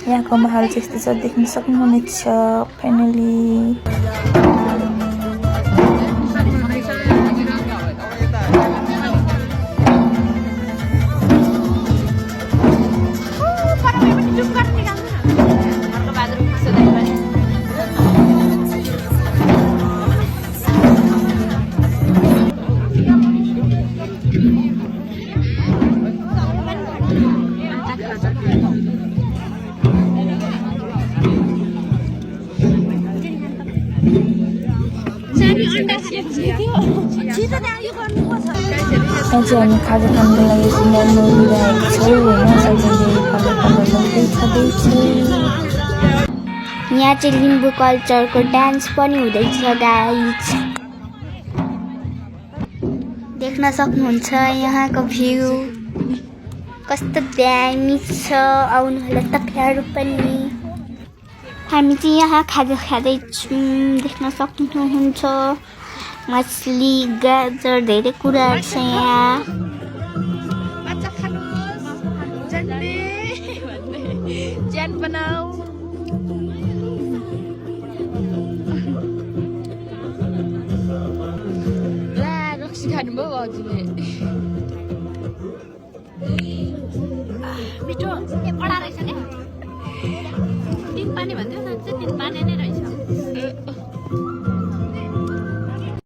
यहाँको माहौल चाहिँ यस्तो छ, देख्न सक्नुहुनेछ फाइनली। आज हामी खाजा खानुको लागि सिङ्गार मोडिरहेको छौँ होइन, सबैले खाजा खानु छँदैछ। यहाँ चाहिँ लिम्बू कल्चरको डान्स पनि हुँदैछ गाइज, देख्न सक्नुहुन्छ यहाँको भ्यू कस्तो दामी छ। आउनु होला तपाईहरु पनि। हामी चाहिँ यहाँ खाजा खाँदैछौँ, देख्न सक्नुहुन्छ मछली, गाजर, धेरै कुराहरू छ यहाँ। ज्यान बनाऊ। ला रक्सी खानुभयो हजुरले। मिठो कडा रहेछ नि। 3 पानी भन्थ्यो न, चाहिँ 3 पानी नै